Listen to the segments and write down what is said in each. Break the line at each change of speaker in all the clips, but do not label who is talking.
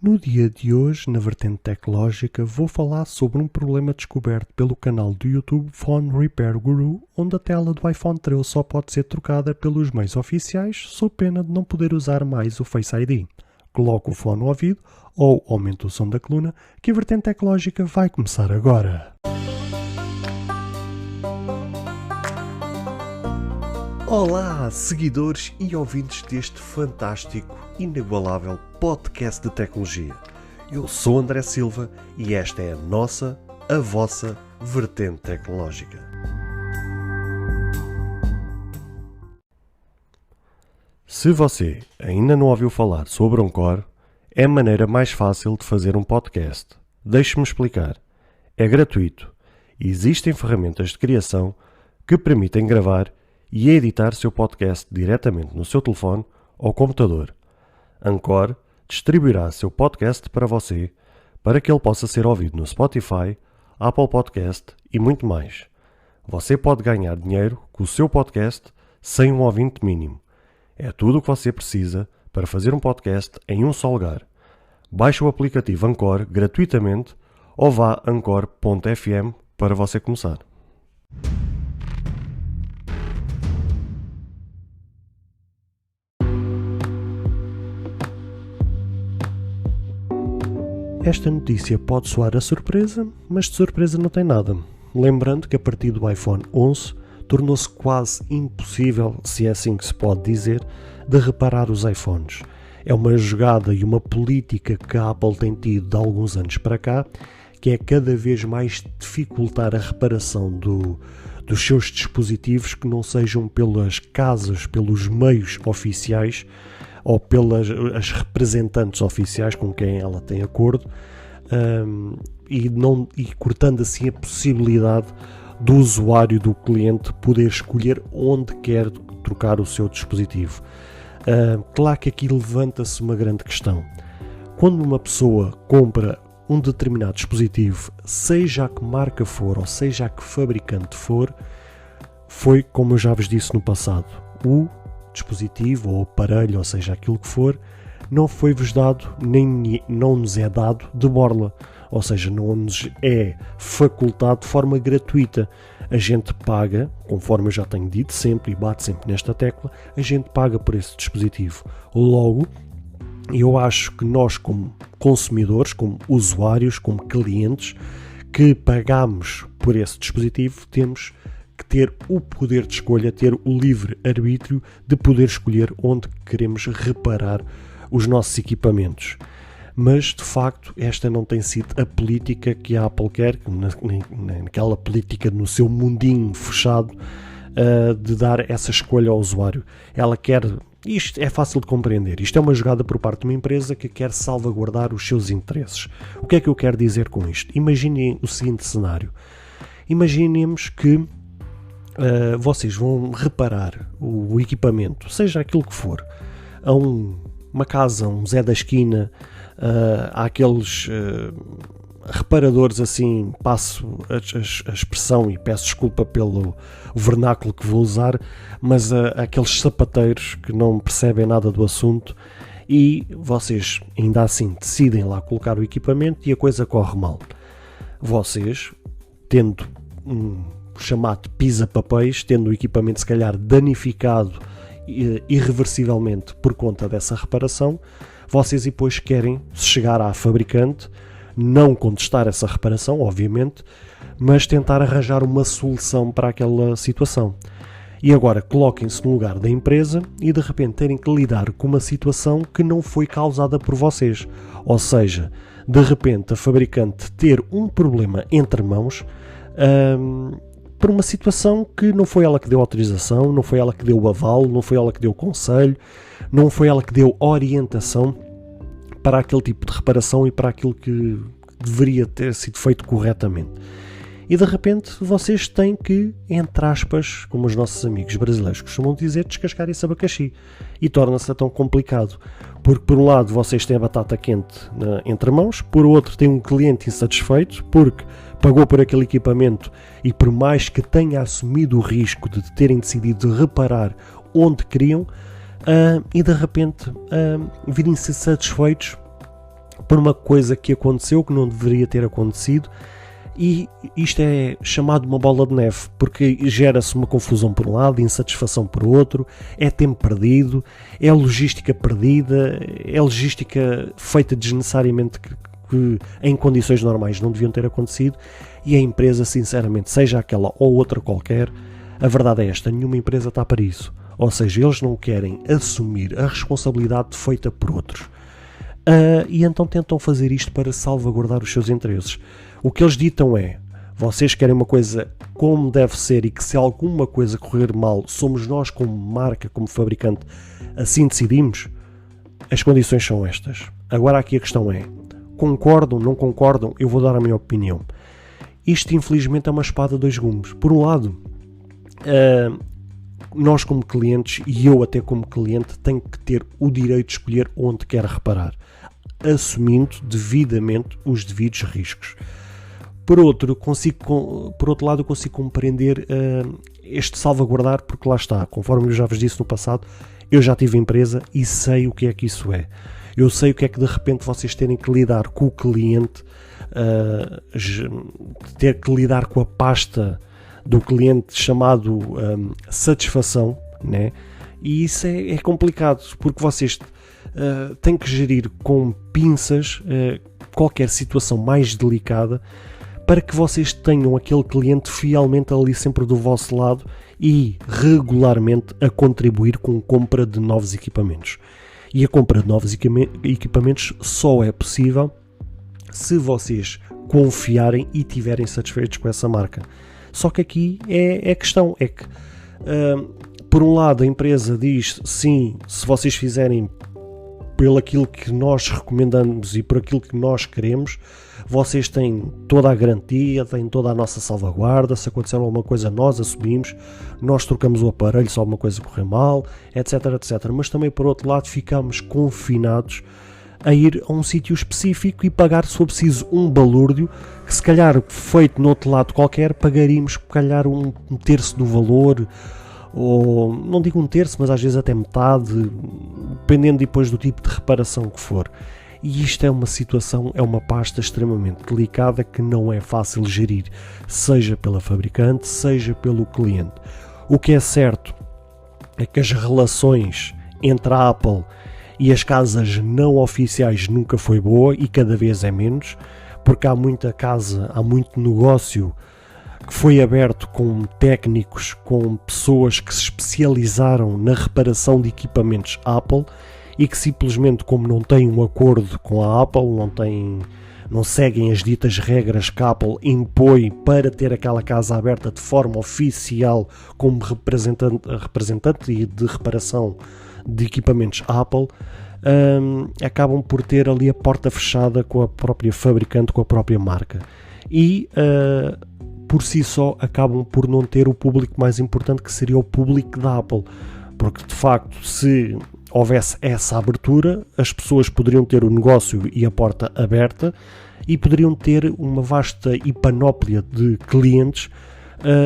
No dia de hoje, na vertente tecnológica, vou falar sobre um problema descoberto pelo canal do YouTube Phone Repair Guru, onde a tela do iPhone 13 só pode ser trocada pelos meios oficiais, sob pena de não poder usar mais o Face ID. Coloque o fone no ouvido ou aumente o som da coluna, que a vertente tecnológica vai começar agora. Olá, seguidores e ouvintes deste fantástico, inigualável podcast de tecnologia. Eu sou André Silva e esta é a vossa vertente tecnológica. Se você ainda não ouviu falar sobre Anchor, é a maneira mais fácil de fazer um podcast. Deixe-me explicar. É gratuito e existem ferramentas de criação que permitem gravar e editar seu podcast diretamente no seu telefone ou computador. Anchor distribuirá seu podcast para você, para que ele possa ser ouvido no Spotify, Apple Podcast e muito mais. Você pode ganhar dinheiro com o seu podcast sem um ouvinte mínimo. É tudo o que você precisa para fazer um podcast em um só lugar. Baixe o aplicativo Anchor gratuitamente ou vá a anchor.fm para você começar. Esta notícia pode soar a surpresa, mas de surpresa não tem nada. Lembrando que a partir do iPhone 11 tornou-se quase impossível, se é assim que se pode dizer, de reparar os iPhones. É uma jogada e uma política que a Apple tem tido de alguns anos para cá, que é cada vez mais dificultar a reparação dos seus dispositivos que não sejam pelas casas, pelos meios oficiais ou pelas as representantes oficiais com quem ela tem acordo, e cortando assim a possibilidade do usuário, do cliente, poder escolher onde quer trocar o seu dispositivo. Claro que aqui levanta-se uma grande questão. Quando uma pessoa compra um determinado dispositivo, seja a que marca for ou seja a que fabricante for, foi como eu já vos disse no passado, o dispositivo ou aparelho, ou seja, aquilo que for, não foi-vos dado, nem não nos é dado de borla, ou seja, não nos é facultado de forma gratuita. A gente paga, conforme eu já tenho dito sempre e bato sempre nesta tecla, a gente paga por esse dispositivo. Logo, eu acho que nós como consumidores, como usuários, como clientes, que pagamos por esse dispositivo, temos que ter o poder de escolha, ter o livre arbítrio de poder escolher onde queremos reparar os nossos equipamentos. Mas, de facto, esta não tem sido a política que a Apple quer, naquela política no seu mundinho fechado, de dar essa escolha ao usuário. Ela quer, isto é fácil de compreender, isto é uma jogada por parte de uma empresa que quer salvaguardar os seus interesses. O que é que eu quero dizer com isto? Imaginem o seguinte cenário. Imaginemos que vocês vão reparar o equipamento, seja aquilo que for, a uma casa, um Zé da esquina, há aqueles reparadores assim, passo a expressão e peço desculpa pelo vernáculo que vou usar, mas aqueles sapateiros que não percebem nada do assunto e vocês ainda assim decidem lá colocar o equipamento e a coisa corre mal. Vocês, tendo chamado pisa-papéis, tendo o equipamento se calhar danificado irreversivelmente por conta dessa reparação, vocês depois querem chegar à fabricante, não contestar essa reparação, obviamente, mas tentar arranjar uma solução para aquela situação. E agora coloquem-se no lugar da empresa e de repente terem que lidar com uma situação que não foi causada por vocês. Ou seja, de repente a fabricante ter um problema entre mãos, por uma situação que não foi ela que deu autorização, não foi ela que deu o aval, não foi ela que deu o conselho, não foi ela que deu orientação para aquele tipo de reparação e para aquilo que deveria ter sido feito corretamente. E de repente vocês têm que, entre aspas, como os nossos amigos brasileiros costumam dizer, descascar esse abacaxi. E torna-se tão complicado, porque por um lado vocês têm a batata quente entre mãos, por outro tem um cliente insatisfeito, porque pagou por aquele equipamento e por mais que tenha assumido o risco de terem decidido reparar onde queriam, e de repente virem-se satisfeitos por uma coisa que aconteceu que não deveria ter acontecido, e isto é chamado uma bola de neve, porque gera-se uma confusão por um lado, insatisfação por outro, é tempo perdido, é logística perdida, é logística feita desnecessariamente que em condições normais não deviam ter acontecido, e a empresa, sinceramente, seja aquela ou outra qualquer, a verdade é esta: nenhuma empresa está para isso. Ou seja, eles não querem assumir a responsabilidade feita por outros. E então tentam fazer isto para salvaguardar os seus interesses. O que eles ditam é: vocês querem uma coisa como deve ser, e que se alguma coisa correr mal, somos nós como marca, como fabricante, assim decidimos. As condições são estas. Agora aqui a questão é: concordam, não concordam? Eu vou dar a minha opinião. Isto infelizmente é uma espada de dois gumes. Por um lado, nós como clientes, e eu até como cliente, tenho que ter o direito de escolher onde quer reparar, assumindo devidamente os devidos riscos. Por outro lado, eu consigo compreender este salvaguardar, porque lá está, conforme eu já vos disse no passado, eu já tive empresa e sei o que é que isso é. Eu sei o que é que de repente vocês terem que lidar com o cliente, ter que lidar com a pasta do cliente chamado satisfação, né? E isso é complicado, porque vocês têm que gerir com pinças qualquer situação mais delicada, para que vocês tenham aquele cliente fielmente ali sempre do vosso lado e regularmente a contribuir com a compra de novos equipamentos. E a compra de novos equipamentos só é possível se vocês confiarem e estiverem satisfeitos com essa marca. Só que aqui a questão é que, por um lado, a empresa diz sim, se vocês fizerem pelo aquilo que nós recomendamos e por aquilo que nós queremos, vocês têm toda a garantia, têm toda a nossa salvaguarda. Se acontecer alguma coisa, nós assumimos, nós trocamos o aparelho se alguma coisa correr mal, etc, etc. Mas também, por outro lado, ficamos confinados a ir a um sítio específico e pagar, se for preciso, um balúrdio, que se calhar feito no outro lado qualquer, pagaríamos, se calhar, um terço do valor, ou não digo um terço, mas às vezes até metade, dependendo depois do tipo de reparação que for. E isto é uma situação, é uma pasta extremamente delicada que não é fácil gerir, seja pela fabricante, seja pelo cliente. O que é certo é que as relações entre a Apple e as casas não oficiais nunca foi boa, e cada vez é menos, porque há muita casa, há muito negócio que foi aberto com técnicos, com pessoas que se especializaram na reparação de equipamentos Apple, e que simplesmente, como não têm um acordo com a Apple, não seguem as ditas regras que a Apple impõe para ter aquela casa aberta de forma oficial como representante e de reparação de equipamentos Apple, acabam por ter ali a porta fechada com a própria fabricante, com a própria marca, e por si só acabam por não ter o público mais importante, que seria o público da Apple, porque de facto, se houvesse essa abertura, as pessoas poderiam ter o negócio e a porta aberta e poderiam ter uma vasta e panóplia de clientes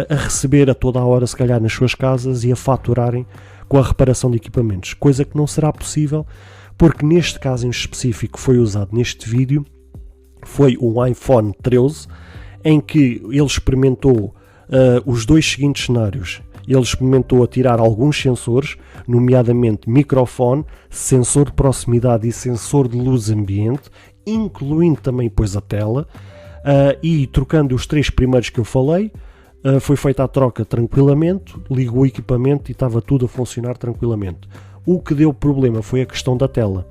a receber a toda a hora, se calhar, nas suas casas, e a faturarem com a reparação de equipamentos, coisa que não será possível, porque neste caso em específico foi usado neste vídeo, foi um iPhone 13, em que ele experimentou os dois seguintes cenários. Ele experimentou a tirar alguns sensores, nomeadamente microfone, sensor de proximidade e sensor de luz ambiente, incluindo também depois a tela, e trocando os três primeiros que eu falei, foi feita a troca tranquilamente, ligou o equipamento e estava tudo a funcionar tranquilamente. O que deu problema foi a questão da tela.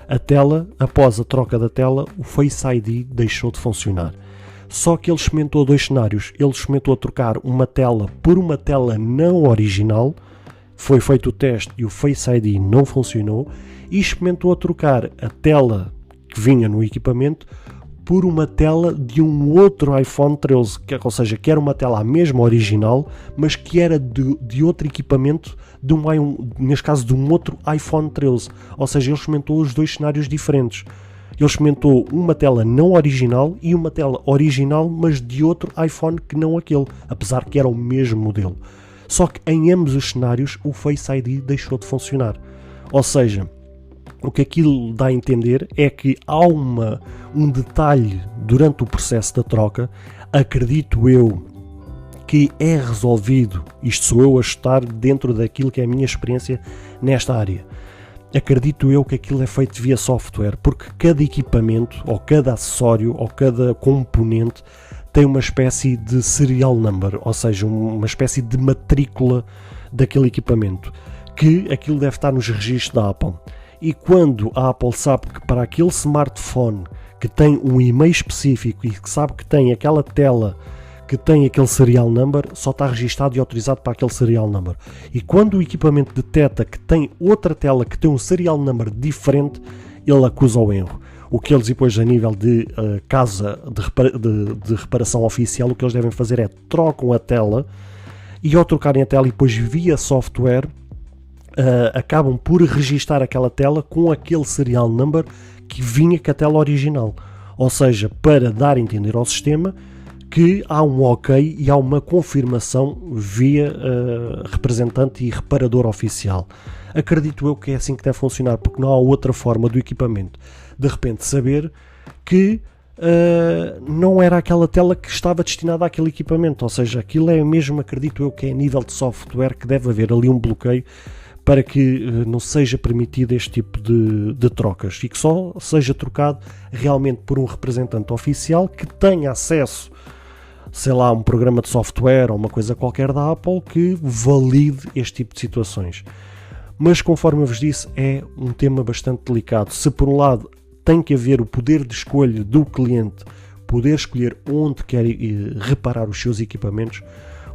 A tela, após a troca da tela, o Face ID deixou de funcionar. Só que ele experimentou dois cenários. Ele experimentou a trocar uma tela por uma tela não original, foi feito o teste e o Face ID não funcionou, e experimentou a trocar a tela que vinha no equipamento por uma tela de um outro iPhone 13, ou seja, que era uma tela a mesma original, mas que era de outro equipamento, neste caso de um outro iPhone 13, ou seja, ele experimentou os dois cenários diferentes. Ele experimentou uma tela não original e uma tela original, mas de outro iPhone que não aquele, apesar que era o mesmo modelo. Só que em ambos os cenários o Face ID deixou de funcionar. Ou seja, o que aquilo dá a entender é que há um detalhe durante o processo da troca, acredito eu, que é resolvido, isto sou eu a estar dentro daquilo que é a minha experiência nesta área. Acredito eu que aquilo é feito via software, porque cada equipamento, ou cada acessório, ou cada componente tem uma espécie de serial number, ou seja, uma espécie de matrícula daquele equipamento, que aquilo deve estar nos registros da Apple. E quando a Apple sabe que para aquele smartphone que tem um e-mail específico e que sabe que tem aquela tela que tem aquele serial number, só está registado e autorizado para aquele serial number. E quando o equipamento detecta que tem outra tela que tem um serial number diferente, ele acusa o erro. O que eles depois, a nível de casa de reparação oficial, o que eles devem fazer é trocam a tela, e ao trocarem a tela e depois via software, acabam por registar aquela tela com aquele serial number que vinha com a tela original. Ou seja, para dar a entender ao sistema que há um ok e há uma confirmação via representante e reparador oficial. Acredito eu que é assim que deve funcionar, porque não há outra forma do equipamento de repente saber que não era aquela tela que estava destinada àquele equipamento. Ou seja, aquilo é mesmo, acredito eu, que é a nível de software que deve haver ali um bloqueio para que não seja permitido este tipo de trocas e que só seja trocado realmente por um representante oficial que tenha acesso, sei lá, a um programa de software ou uma coisa qualquer da Apple que valide este tipo de situações. Mas, conforme eu vos disse, é um tema bastante delicado. Se por um lado tem que haver o poder de escolha do cliente, poder escolher onde quer reparar os seus equipamentos,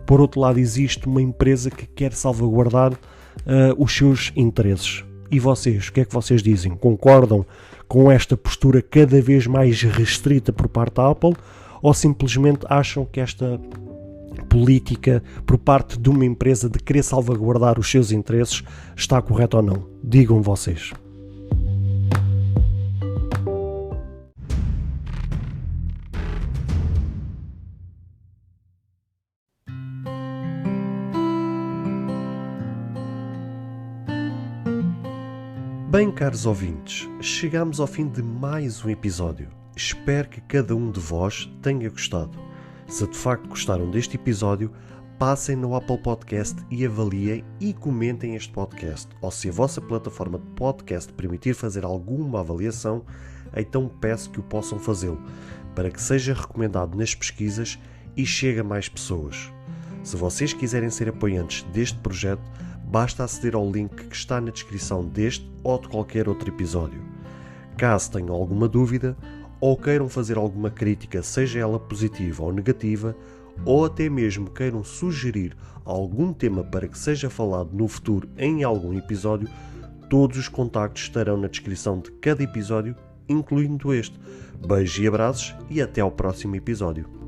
por outro lado existe uma empresa que quer salvaguardar os seus interesses. E vocês, o que é que vocês dizem? Concordam com esta postura cada vez mais restrita por parte da Apple, ou simplesmente acham que esta política por parte de uma empresa de querer salvaguardar os seus interesses está correta ou não? Digam vocês. Bem, caros ouvintes, chegamos ao fim de mais um episódio. Espero que cada um de vós tenha gostado. Se de facto gostaram deste episódio, passem no Apple Podcast e avaliem e comentem este podcast. Ou se a vossa plataforma de podcast permitir fazer alguma avaliação, então peço que o possam fazê-lo, para que seja recomendado nas pesquisas e chegue a mais pessoas. Se vocês quiserem ser apoiantes deste projeto, basta aceder ao link que está na descrição deste ou de qualquer outro episódio. Caso tenham alguma dúvida ou queiram fazer alguma crítica, seja ela positiva ou negativa, ou até mesmo queiram sugerir algum tema para que seja falado no futuro em algum episódio, todos os contactos estarão na descrição de cada episódio, incluindo este. Beijos e abraços e até ao próximo episódio.